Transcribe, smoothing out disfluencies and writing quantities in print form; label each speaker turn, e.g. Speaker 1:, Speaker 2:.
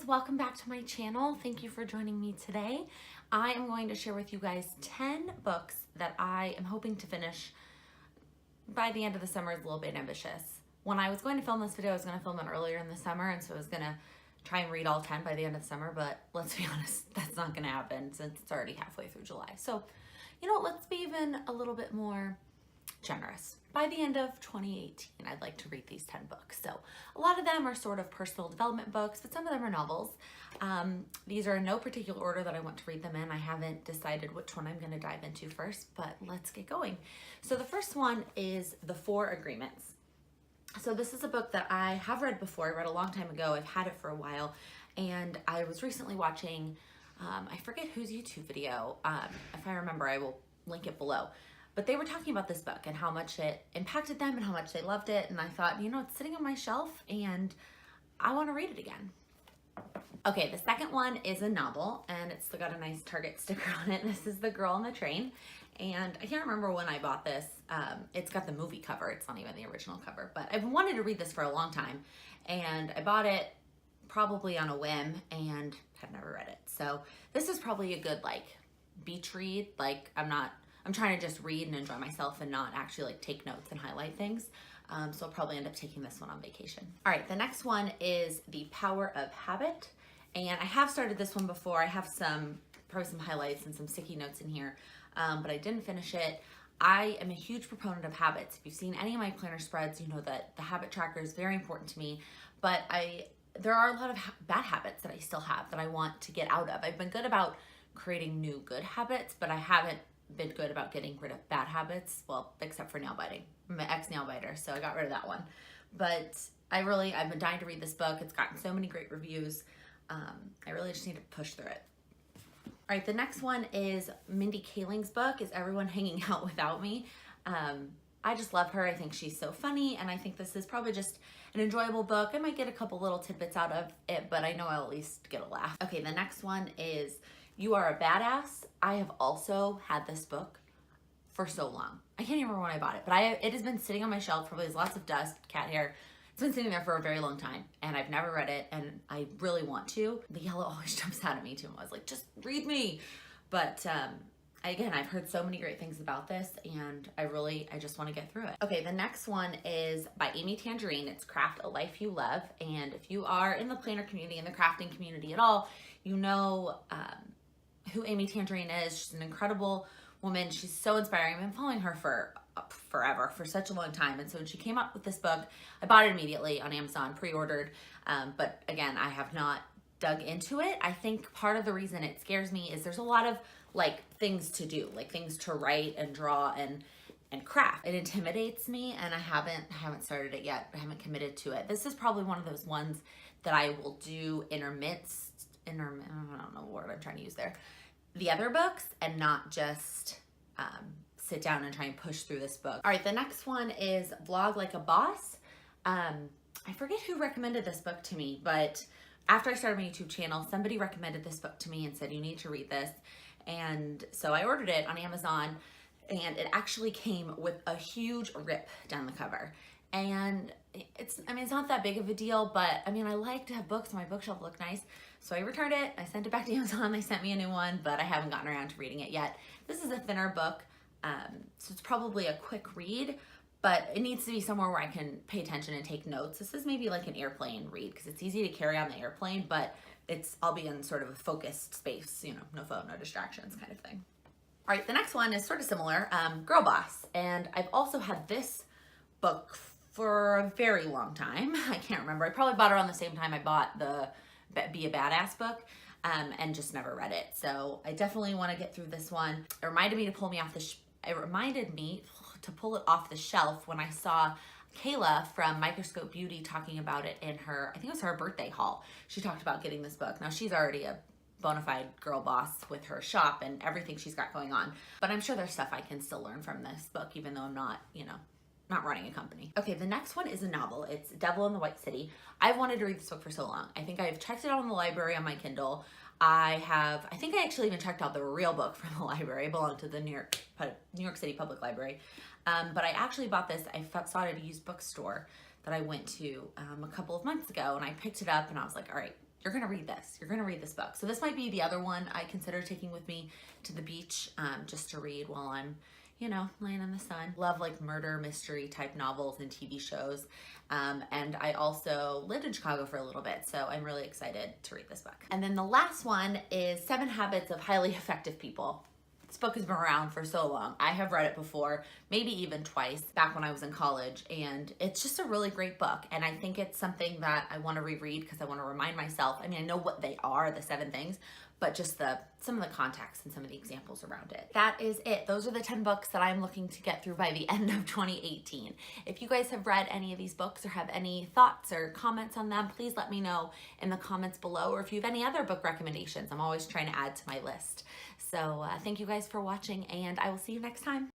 Speaker 1: welcome back to my channel. Thank you for joining me today. I am going to share with you guys 10 books that I am hoping to finish by the end of the summer. Is a little bit ambitious. When I was going to film this video, I was going to film it earlier in the summer, and so I was going to try and read all 10 by the end of the summer, but let's be honest, that's not going to happen since it's already halfway through July. So, you know, let's be even a little bit more generous. By the end of 2018, I'd like to read these 10 books. So a lot of them are sort of personal development books, but some of them are novels. These are in no particular order that I want to read them in. I haven't decided which one I'm going to dive into first, but let's get going. So the first one is The 4 Agreements. So this is a book that I have read before. I read a long time ago. I've had it for a while, and I was recently watching, I forget whose YouTube video. If I remember, I will link it below. But they were talking about this book and how much it impacted them and how much they loved it. And I thought, you know, it's sitting on my shelf and I want to read it again. Okay, the second one is a novel, and it's got a nice Target sticker on it. This is The Girl on the Train. And I can't remember when I bought this. It's got the movie cover. It's not even the original cover. But I've wanted to read this for a long time. And I bought it probably on a whim and have never read it. So this is probably a good, like, beach read. Like, I'm trying to just read and enjoy myself and not actually like take notes and highlight things. So I'll probably end up taking this one on vacation. All right, the next one is The Power of Habit. And I have started this one before. I have probably some highlights and some sticky notes in here, but I didn't finish it. I am a huge proponent of habits. If you've seen any of my planner spreads, you know that the habit tracker is very important to me, but there are a lot of bad habits that I still have that I want to get out of. I've been good about creating new good habits, but I haven't been good about getting rid of bad habits, well, except for nail biting. I'm an ex-nail biter, so I got rid of that one. But I've been dying to read this book. It's gotten so many great reviews. I really just need to push through it. All right, the next one is Mindy Kaling's book, Is Everyone Hanging Out Without Me? I just love her. I think she's so funny, and I think this is probably just an enjoyable book. I might get a couple little tidbits out of it, but I know I'll at least get a laugh. Okay, the next one is You Are a Badass. I have also had this book for so long. I can't even remember when I bought it, but it has been sitting on my shelf. Probably has lots of dust, cat hair. It's been sitting there for a very long time, and I've never read it, and I really want to. The yellow always jumps out at me too. I was like, just read me. But again, I've heard so many great things about this, and I just want to get through it. Okay, the next one is by Amy Tangerine. It's Craft a Life You Love. And if you are in the planner community, in the crafting community at all, you know who Amy Tangerine is. She's an incredible woman. She's so inspiring. I've been following her for forever, for such a long time. And so when she came up with this book, I bought it immediately on Amazon, pre-ordered. But again, I have not dug into it. I think part of the reason it scares me is there's a lot of like things to do, like things to write and draw and craft. It intimidates me, and I haven't started it yet. I haven't committed to it. This is probably one of those ones that I will do I don't know the word I'm trying to use there, the other books, and not just sit down and try and push through this book. All right, the next one is Vlog Like a Boss. I forget who recommended this book to me, but after I started my YouTube channel, somebody recommended this book to me and said, you need to read this. And so I ordered it on Amazon, and it actually came with a huge rip down the cover. And it's not that big of a deal, but I like to have books on my bookshelf look nice. So I returned it, I sent it back to Amazon, they sent me a new one, but I haven't gotten around to reading it yet. This is a thinner book, so it's probably a quick read, but it needs to be somewhere where I can pay attention and take notes. This is maybe like an airplane read, because it's easy to carry on the airplane, but I'll be in sort of a focused space, you know, no phone, no distractions kind of thing. All right, the next one is sort of similar, Girl Boss, and I've also had this book for a very long time. I can't remember. I probably bought it around the same time I bought the Be a Badass book, and just never read it. So I definitely want to get through this one. It reminded me to pull it off the shelf when I saw Kayla from Microscope Beauty talking about it in her, I think it was her birthday haul. She talked about getting this book. Now she's already a bona fide girl boss with her shop and everything she's got going on, but I'm sure there's stuff I can still learn from this book, even though I'm not, not running a company. Okay, the next one is a novel. It's Devil in the White City. I've wanted to read this book for so long. I think I've checked it out in the library on my Kindle. I think I actually even checked out the real book from the library. I belong to the New York City Public Library. But I actually bought this, I saw it at a used bookstore that I went to a couple of months ago, and I picked it up and I was like, all right, you're gonna read this. You're gonna read this book. So this might be the other one I consider taking with me to the beach, just to read while I'm, you know, laying in the sun. Love like murder mystery type novels and TV shows. And I also lived in Chicago for a little bit, so I'm really excited to read this book. And then the last one is 7 Habits of Highly Effective People. This book has been around for so long. I have read it before, maybe even twice, back when I was in college, and it's just a really great book. And I think it's something that I want to reread because I want to remind myself. I mean, I know what they are, the 7 things, but just some of the context and some of the examples around it. That is it. Those are the 10 books that I'm looking to get through by the end of 2018. If you guys have read any of these books or have any thoughts or comments on them, please let me know in the comments below, or if you have any other book recommendations. I'm always trying to add to my list. So thank you guys for watching, and I will see you next time.